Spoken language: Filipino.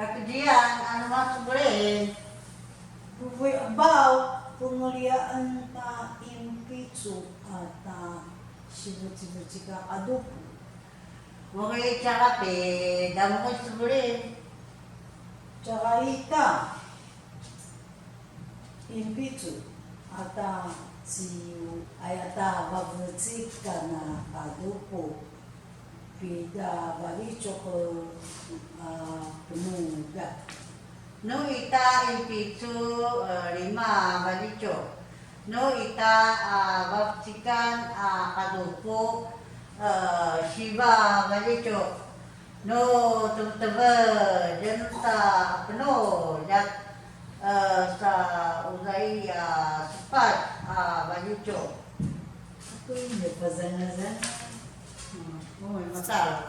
Kapidian, ano masuburin? Buboy abaw, pumuliaan ta impitso at sibut-sibut ka adobo. Okay, tsaka pe, damo ko suburin. Tsaka ita, impitso at siyo ay babutsik ka na adobo. Pida balicho ko penuga. No ita impitu lima balicho. No ita babsikan kadupo shiba balicho. No tebe jan sa peno jak sa uzai sepat balicho. Ako yung may pazana-zana. Oh, matal.